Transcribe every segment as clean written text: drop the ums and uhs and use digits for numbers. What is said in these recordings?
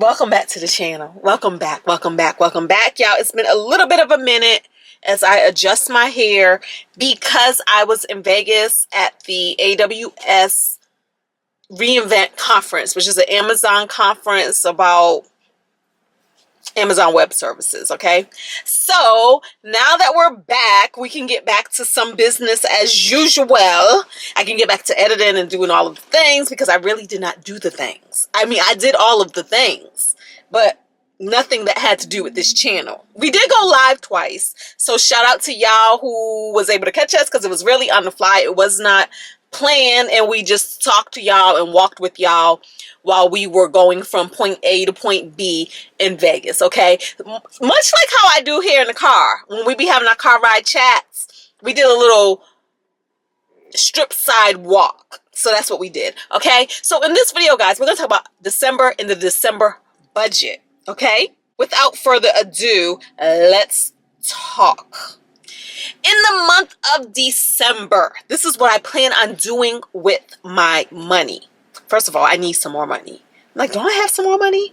Welcome back to the channel. Welcome back, welcome back, welcome back, y'all. It's been a little bit of a minute as I adjust my hair because I was in Vegas at the AWS reInvent conference, which is an Amazon conference about Amazon Web Services, okay? So now that we're back, we can get back to some business as usual. I can get back to editing and doing all of the things because I really did not do the things. I mean, I did all of the things, but nothing that had to do with this channel. We did go live twice, so shout out to y'all who was able to catch us because it was really on the fly. It was not planned, and we just talked to y'all and walked with y'all while we were going from point A to point B in Vegas, okay? Much like how I do here in the car. When we be having our car ride chats, we did a little strip side walk. So that's what we did, okay? So in this video, guys, we're going to talk about December and the December budget, okay? Without further ado, let's talk. In the month of December, this is what I plan on doing with my money. First of all, I need some more money. Like, do I have some more money?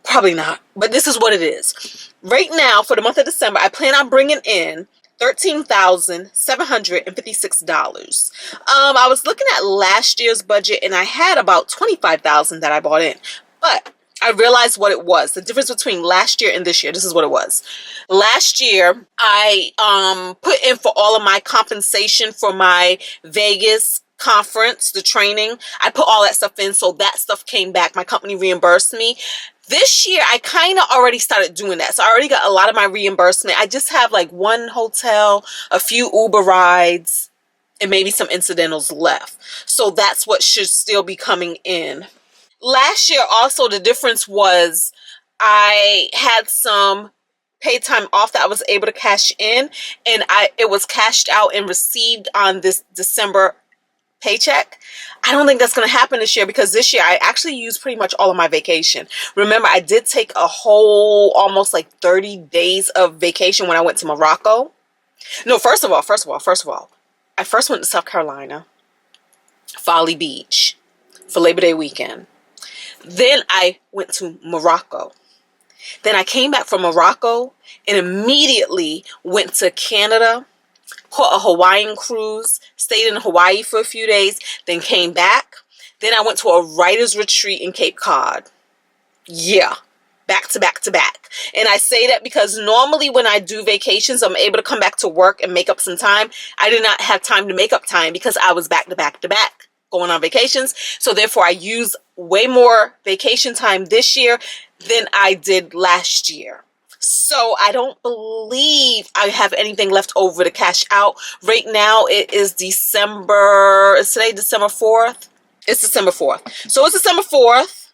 Probably not, but this is what it is. Right now, for the month of December, I plan on bringing in $13,756. I was looking at last year's budget, and I had about $25,000 that I bought in, but I realized what it was. The difference between last year and this year. This is what it was. Last year, I put in for all of my compensation for my Vegas conference, the training. I put all that stuff in, so that stuff came back. My company reimbursed me. This year, I kind of already started doing that. So I already got a lot of my reimbursement. I just have like one hotel, a few Uber rides, and maybe some incidentals left. So that's what should still be coming in. Last year, also, the difference was I had some paid time off that I was able to cash in, and it was cashed out and received on this December paycheck. I don't think that's going to happen this year because this year I actually used pretty much all of my vacation. Remember, I did take a whole almost like 30 days of vacation when I went to Morocco. No, first of all, I first went to South Carolina, Folly Beach for Labor Day weekend. Then I went to Morocco. Then I came back from Morocco and immediately went to Canada, caught a Hawaiian cruise, stayed in Hawaii for a few days, then came back. Then I went to a writer's retreat in Cape Cod. Yeah, back to back to back. And I say that because normally when I do vacations, I'm able to come back to work and make up some time. I did not have time to make up time because I was back to back to back going on vacations. So therefore, I use way more vacation time this year than I did last year. So I don't believe I have anything left over to cash out. Right now, it is December. Is today December 4th? It's December 4th. So it's December 4th.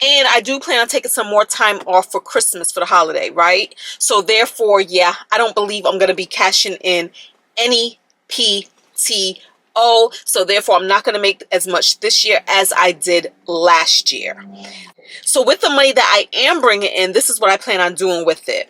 And I do plan on taking some more time off for Christmas for the holiday, right? So therefore, yeah, I don't believe I'm going to be cashing in any PTO. So therefore, I'm not going to make as much this year as I did last year. So with the money that I am bringing in, this is what I plan on doing with it.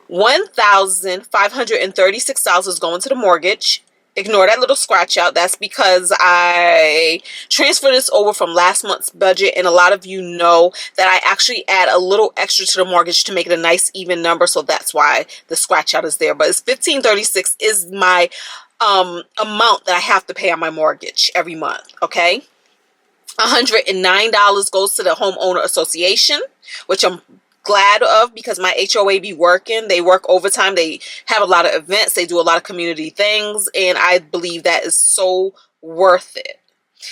$1,536 is going to the mortgage. Ignore that little scratch out. That's because I transferred this over from last month's budget, and a lot of you know that I actually add a little extra to the mortgage to make it a nice even number, so that's why the scratch out is there. But it's $1,536 is my amount that I have to pay on my mortgage every month, okay? $109 goes to the homeowner association, which I'm glad of because my HOA be working. They work overtime. They have a lot of events. They do a lot of community things, and I believe that is so worth it.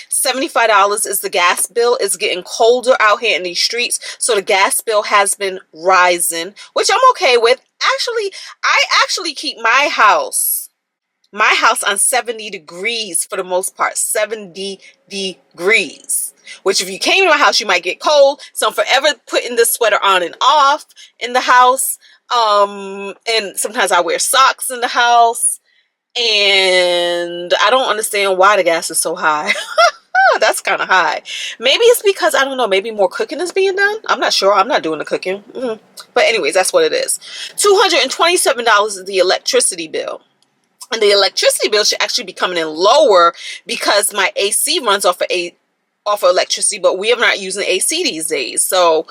$75 is the gas bill. It's getting colder out here in these streets, so the gas bill has been rising, which I'm okay with. Actually, I actually keep my house on 70 degrees for the most part. 70 degrees. Which if you came to my house, you might get cold. So I'm forever putting this sweater on and off in the house. And sometimes I wear socks in the house. And I don't understand why the gas is so high. That's kind of high. Maybe it's because, I don't know, maybe more cooking is being done. I'm not sure. I'm not doing the cooking. But anyways, that's what it is. $227 is the electricity bill. And the electricity bill should actually be coming in lower because my AC runs off of off of electricity, but we are not using AC these days. So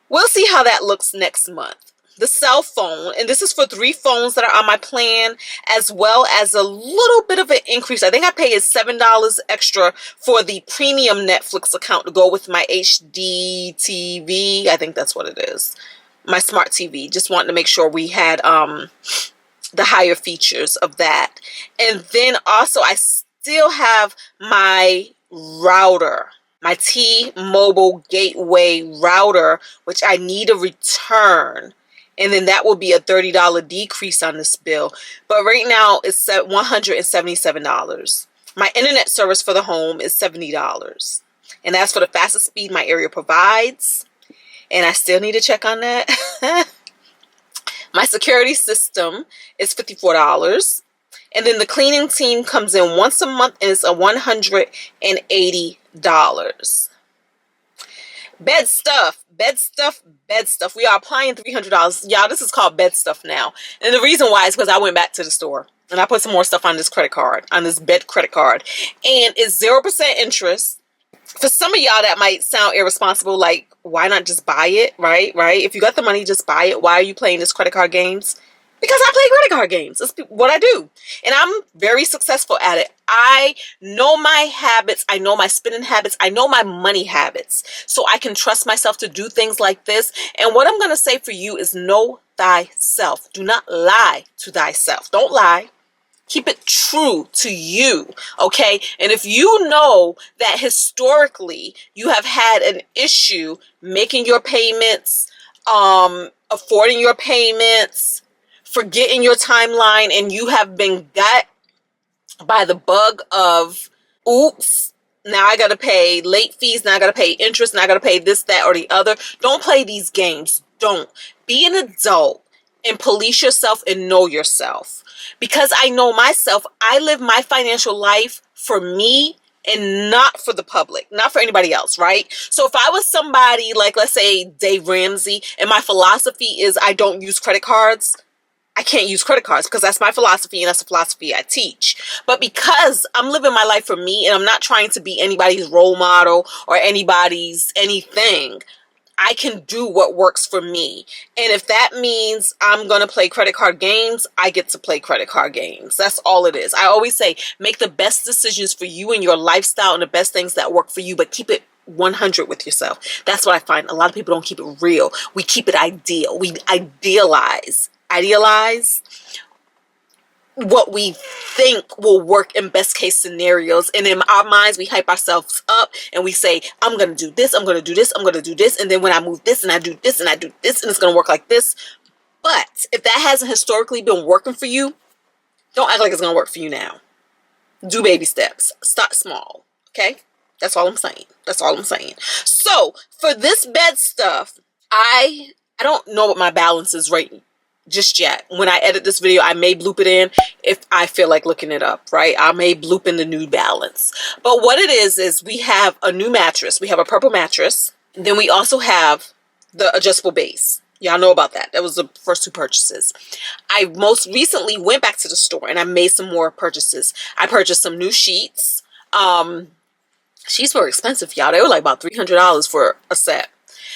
we'll see how that looks next month. The cell phone, and this is for 3 phones that are on my plan, as well as a little bit of an increase. I think I paid $7 extra for the premium Netflix account to go with my HD TV. I think that's what it is. My smart TV. Just wanting to make sure we had the higher features of that. And then also I still have my router, my T-Mobile gateway router, which I need to return. And then that will be a $30 decrease on this bill. But right now it's at $177. My internet service for the home is $70. And that's for the fastest speed my area provides. And I still need to check on that. My security system is $54. And then the cleaning team comes in once a month and it's $180. Bed stuff. We are applying $300. Y'all, this is called bed stuff now. And the reason why is because I went back to the store and I put some more stuff on this credit card, on this bed credit card. And it's 0% interest. For some of y'all, that might sound irresponsible. Like, why not just buy it, right? If you got the money, just buy it. Why are you playing this credit card games? Because I play credit card games. That's what I do. And I'm very successful at it. I know my habits. I know my spending habits. I know my money habits. So I can trust myself to do things like this. And what I'm going to say for you is know thyself. Do not lie to thyself. Don't lie. Keep it true to you, okay? And if you know that historically you have had an issue making your payments, affording your payments, forgetting your timeline, and you have been got by the bug of, oops, now I got to pay late fees, now I got to pay interest, now I got to pay this, that, or the other. Don't play these games. Don't. Be an adult and police yourself and know yourself. Because I know myself, I live my financial life for me and not for the public, not for anybody else, right? So if I was somebody like, let's say, Dave Ramsey, and my philosophy is I don't use credit cards, I can't use credit cards because that's my philosophy and that's the philosophy I teach. But because I'm living my life for me and I'm not trying to be anybody's role model or anybody's anything, I can do what works for me. And if that means I'm going to play credit card games, I get to play credit card games. That's all it is. I always say, make the best decisions for you and your lifestyle and the best things that work for you, but keep it 100 with yourself. That's what I find. A lot of people don't keep it real. We keep it ideal. We idealize what we think will work in best case scenarios, and in our minds we hype ourselves up and we say, I'm gonna do this, I'm gonna do this, I'm gonna do this, and then when I move this and I do this and I do this, and it's gonna work like this. But if that hasn't historically been working for you, don't act like it's gonna work for you now. Do baby steps. Start small. Okay? That's all I'm saying. So for this bed stuff, I don't know what my balance is right just yet. When I edit this video, I may bloop it in if I feel like looking it up, right? I may bloop in the new balance. But what it is we have a new mattress. We have a purple mattress. Then we also have the adjustable base. Y'all know about that. That was the first 2 purchases. I most recently went back to the store and I made some more purchases. I purchased some new sheets. Sheets were expensive, y'all. They were like about $300 for a set.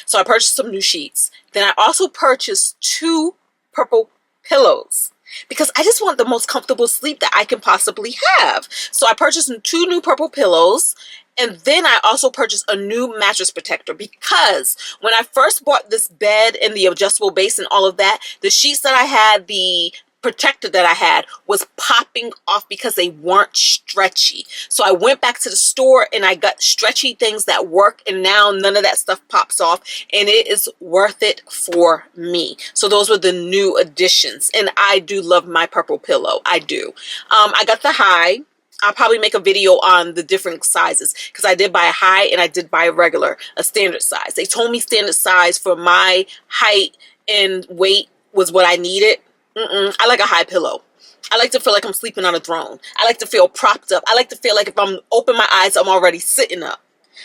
So I purchased some new sheets. Then I also purchased 2 purple pillows because I just want the most comfortable sleep that I can possibly have. So I purchased 2 new purple pillows, and then I also purchased a new mattress protector because when I first bought this bed and the adjustable base and all of that, the sheets that I had, the protector that I had was popping off because they weren't stretchy. So I went back to the store and I got stretchy things that work, and now none of that stuff pops off, and it is worth it for me. So those were the new additions, and I do love my purple pillow. I do. I got the high. I'll probably make a video on the different sizes because I did buy a high and I did buy a regular, a standard size. They told me standard size for my height and weight was what I needed. I like a high pillow. I like to feel like I'm sleeping on a throne. I like to feel propped up. I like to feel like if I'm open my eyes, I'm already sitting up.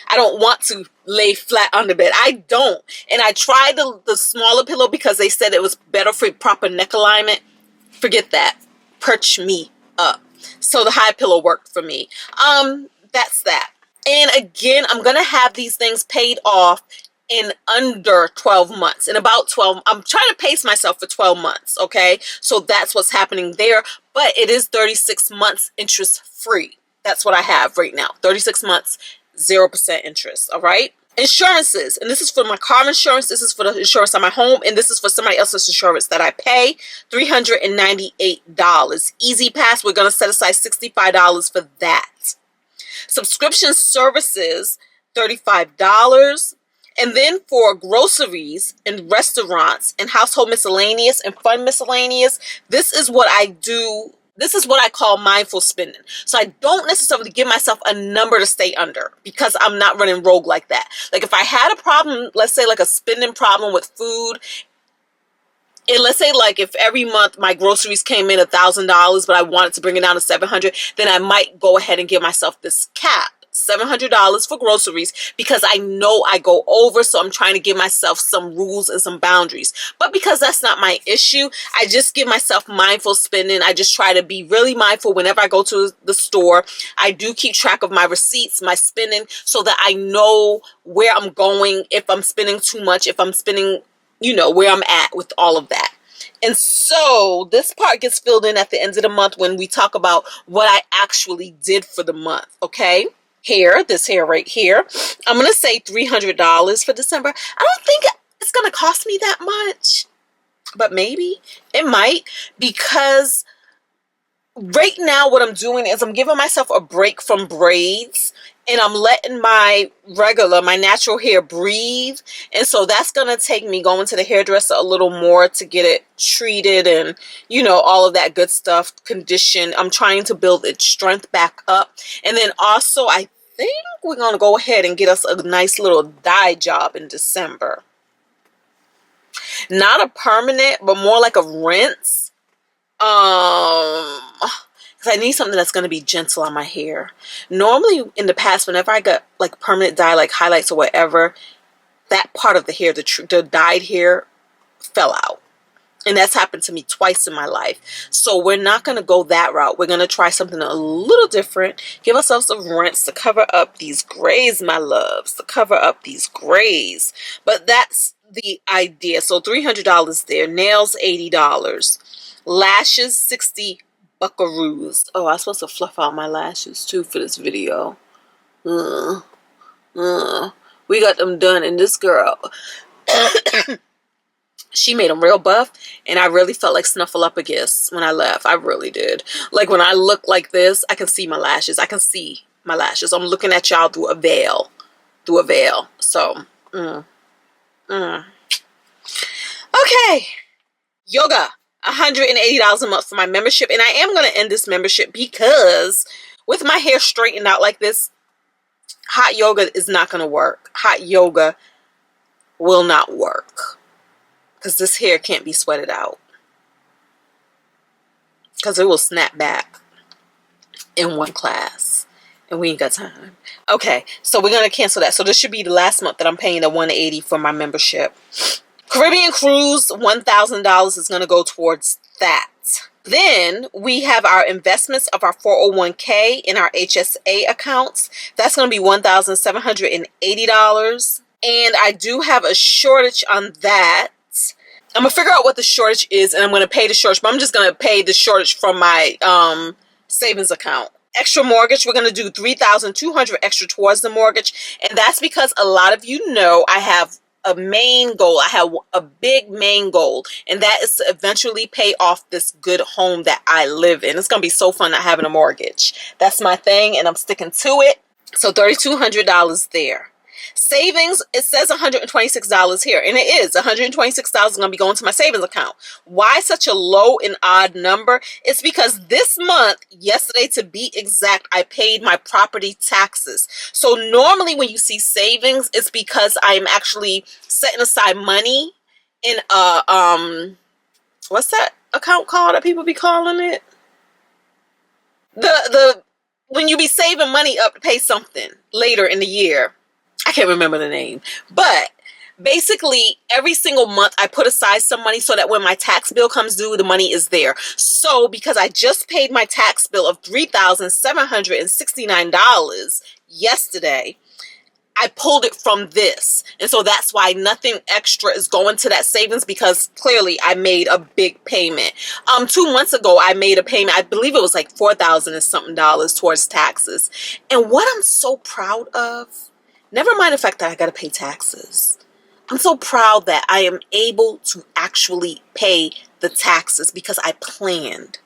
I don't want to lay flat on the bed. I don't. And I tried the smaller pillow because they said it was better for proper neck alignment. Forget that. Perch me up. So the high pillow worked for me. That's that. And again, I'm going to have these things paid off in under 12 months. In about 12, I'm trying to pace myself for 12 months, okay? So that's what's happening there. But it is 36 months interest free. That's what I have right now. 36 months, 0% interest, all right? Insurances, and this is for my car insurance, this is for the insurance on my home, and this is for somebody else's insurance that I pay, $398. Easy Pass, we're going to set aside $65 for that. Subscription services, $35. And then for groceries and restaurants and household miscellaneous and fun miscellaneous, this is what I do. This is what I call mindful spending. So I don't necessarily give myself a number to stay under because I'm not running rogue like that. Like if I had a problem, let's say like a spending problem with food, and let's say like if every month my groceries came in $1,000, but I wanted to bring it down to $700, then I might go ahead and give myself this cap. $700 for groceries because I know I go over, so I'm trying to give myself some rules and some boundaries. But because that's not my issue, I just give myself mindful spending. I just try to be really mindful whenever I go to the store. I do keep track of my receipts, my spending, so that I know where I'm going, if I'm spending too much, if I'm spending, you know, where I'm at with all of that. And so this part gets filled in at the end of the month when we talk about what I actually did for the month, okay? Hair, this hair right here, I'm going to say $300 for December. I don't think it's going to cost me that much, but maybe it might, because right now what I'm doing is I'm giving myself a break from braids, and I'm letting my natural hair breathe. And so that's going to take me going to the hairdresser a little more to get it treated and, you know, all of that good stuff, conditioned. I'm trying to build its strength back up. And then also I think we're going to go ahead and get us a nice little dye job in December. Not a permanent, but more like a rinse. Because I need something that's going to be gentle on my hair. Normally in the past, whenever I got like permanent dye, like highlights or whatever, that part of the hair, the dyed hair, fell out. And that's happened to me twice in my life. So we're not going to go that route. We're going to try something a little different. Give ourselves a rinse to cover up these grays, my loves. To cover up these grays. But that's the idea. So $300 there. Nails, $80. Lashes, 60 buckaroos. Oh, I'm supposed to fluff out my lashes too for this video. We got them done, and this girl, she made them real buff, and I really felt like Snuffleupagus when I left. I really did. Like when I look like this, I can see my lashes. I can see my lashes. I'm looking at y'all through a veil. Through a veil. So, okay. Yoga. $180 a month for my membership. And I am going to end this membership because with my hair straightened out like this, hot yoga is not going to work. Hot yoga will not work. Because this hair can't be sweated out. Because it will snap back in one class. And we ain't got time. Okay, so we're going to cancel that. So this should be the last month that I'm paying the $180 for my membership. Caribbean Cruise, $1,000 is going to go towards that. Then we have our investments of our 401k in our HSA accounts. That's going to be $1,780. And I do have a shortage on that. I'm going to figure out what the shortage is, and I'm going to pay the shortage, but I'm just going to pay the shortage from my savings account. Extra mortgage, we're going to do $3,200 extra towards the mortgage. And that's because a lot of you know I have a main goal. I have a big main goal, and that is to eventually pay off this good home that I live in. It's going to be so fun not having a mortgage. That's my thing, and I'm sticking to it. So $3,200 there. Savings, it says $126 here, and it is. $126 is going to be going to my savings account. Why such a low and odd number? It's because this month, yesterday to be exact, I paid my property taxes. So normally when you see savings, it's because I'm actually setting aside money in a what's that account called that people be calling it? The when you be saving money up to pay something later in the year. I can't remember the name, but basically every single month I put aside some money so that when my tax bill comes due, the money is there. So because I just paid my tax bill of $3,769 yesterday, I pulled it from this. And so that's why nothing extra is going to that savings, because clearly I made a big payment. 2 months ago, I made a payment. I believe it was like $4,000 and something towards taxes. And what I'm so proud of, never mind the fact that I got to pay taxes, I'm so proud that I am able to actually pay the taxes because I planned.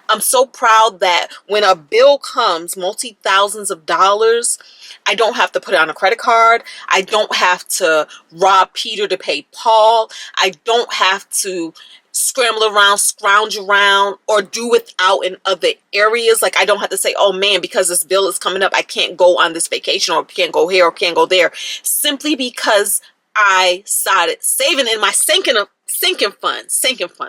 I'm so proud that when a bill comes, multi-thousands of dollars, I don't have to put it on a credit card. I don't have to rob Peter to pay Paul. I don't have to scramble around, scrounge around, or do without in other areas. Like, I don't have to say, oh man, because this bill is coming up, I can't go on this vacation, or can't go here, or can't go there. Simply because I started saving in my sinking fund.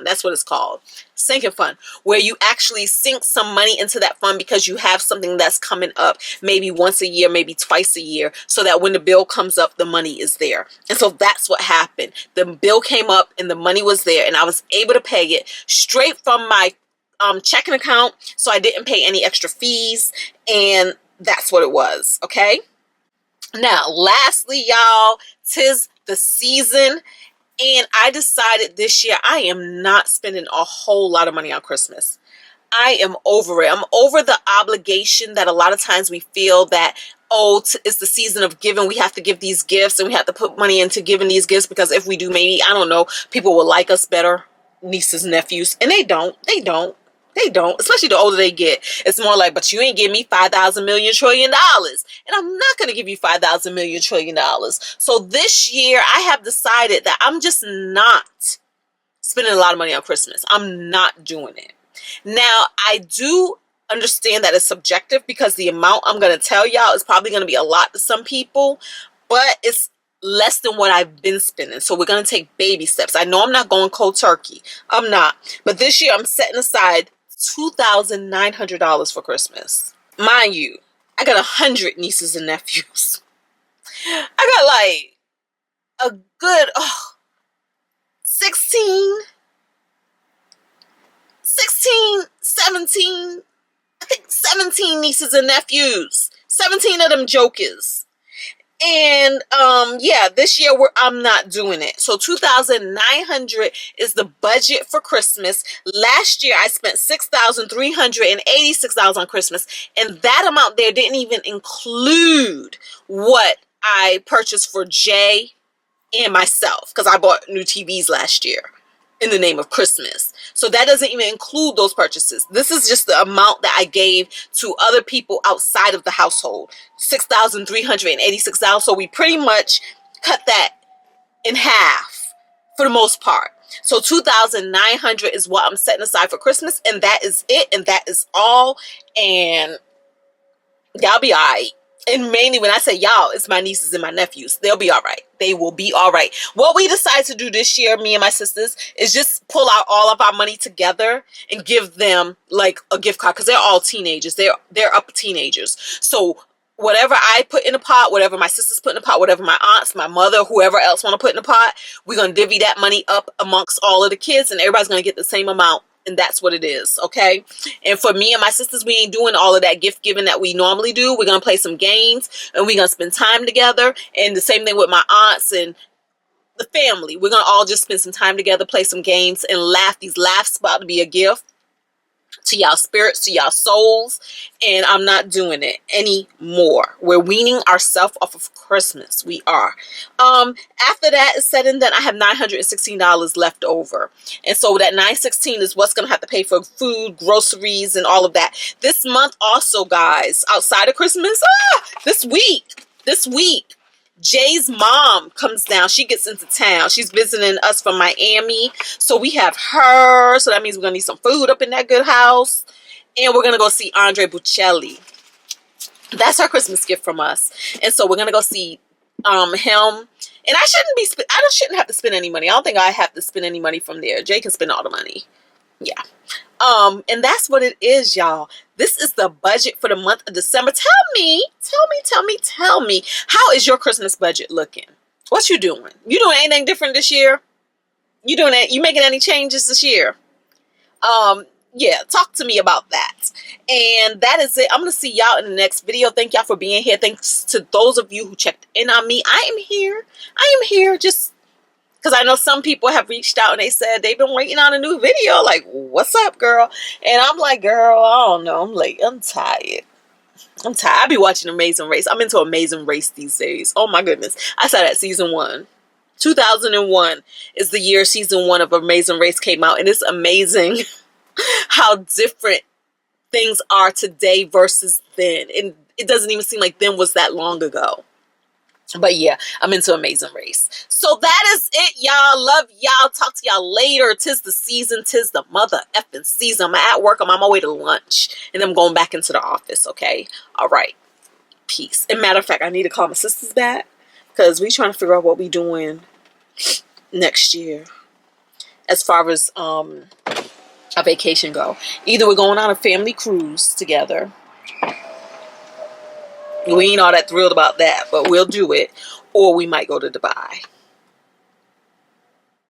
That's what it's called. Sinking fund, where you actually sink some money into that fund because you have something that's coming up, maybe once a year, maybe twice a year, so that when the bill comes up, the money is there. And so that's what happened. The bill came up and the money was there, and I was able to pay it straight from my checking account, so I didn't pay any extra fees, and that's what it was. Okay. Now, lastly, y'all, 'tis the season, and I decided this year I am not spending a whole lot of money on Christmas. I am over it. I'm over the obligation that a lot of times we feel that, oh, it's the season of giving. We have to give these gifts, and we have to put money into giving these gifts, because if we do, maybe, I don't know, people will like us better, nieces, nephews, and they don't, especially the older they get. It's more like, but you ain't give me 5,000 million trillion dollars, and I'm not going to give you 5,000 million trillion dollars. So this year I have decided that I'm just not spending a lot of money on Christmas. I'm not doing it. Now, I do understand that it's subjective, because the amount I'm going to tell y'all is probably going to be a lot to some people, but it's less than what I've been spending. So we're going to take baby steps. I know I'm not going cold turkey. I'm not. But this year I'm setting aside $2,900 for Christmas. Mind you, I got 100 nieces and nephews. I got like a good 17, I think 17 nieces and nephews. 17 of them jokers. And yeah, this year I'm not doing it. So $2,900 is the budget for Christmas. Last year I spent $6,386 on Christmas, and that amount there didn't even include what I purchased for Jay and myself, because I bought new TVs last year in the name of Christmas. So that doesn't even include those purchases. This is just the amount that I gave to other people outside of the household, $6,386. So we pretty much cut that in half for the most part. So $2,900 is what I'm setting aside for Christmas, and that is it, and that is all. And y'all be all right. And mainly when I say y'all, it's my nieces and my nephews. They'll be all right. They will be all right. What we decided to do this year, me and my sisters, is just pull out all of our money together and give them like a gift card, because they're all teenagers. They're up teenagers. So whatever I put in the pot, whatever my sisters put in the pot, whatever my aunts, my mother, whoever else want to put in the pot, we're going to divvy that money up amongst all of the kids, and everybody's going to get the same amount. And that's what it is, okay? And for me and my sisters, we ain't doing all of that gift giving that we normally do. We're going to play some games, and we're going to spend time together. And the same thing with my aunts and the family. We're going to all just spend some time together, play some games, and laugh. These laughs about to be a gift to y'all spirits, to y'all souls, and I'm not doing it anymore. We're weaning ourselves off of Christmas. We are. After that is said and done, I have $916 left over, and so that $916 is what's gonna have to pay for food, groceries, and all of that this month. Also, guys, outside of Christmas, this week, Jay's mom comes down. She gets into town. She's visiting us from Miami. So we have her. So that means we're going to need some food up in that good house. And we're going to go see Andre Bocelli. That's her Christmas gift from us. And so we're going to go see him. And I shouldn't have to spend any money. I don't think I have to spend any money from there. Jay can spend all the money. Yeah. And that's what it is, y'all. This is the budget for the month of December. Tell me, how is your Christmas budget looking? What you doing? You doing anything different this year? You making any changes this year? yeah, talk to me about that. And that is it. I'm gonna see y'all in the next video. Thank y'all for being here. Thanks to those of you who checked in on me. I am here. I am here just because I know some people have reached out and they said they've been waiting on a new video. Like, what's up, girl? And I'm like, girl, I don't know. I'm like, I'm tired. I'm tired. I be watching Amazing Race. I'm into Amazing Race these days. Oh my goodness. I saw that season 1. 2001 is the year season 1 of Amazing Race came out. And it's amazing how different things are today versus then. And it doesn't even seem like then was that long ago. But yeah, I'm into Amazing Race. So that is it, y'all. Love y'all. Talk to y'all later. Tis the season. Tis the mother effing season. I'm at work. I'm on my way to lunch. And I'm going back into the office, okay? All right. Peace. And matter of fact, I need to call my sisters back. Because we trying to figure out what we doing next year. As far as a vacation go. Either we're going on a family cruise together. We ain't all that thrilled about that, but we'll do it. Or we might go to Dubai.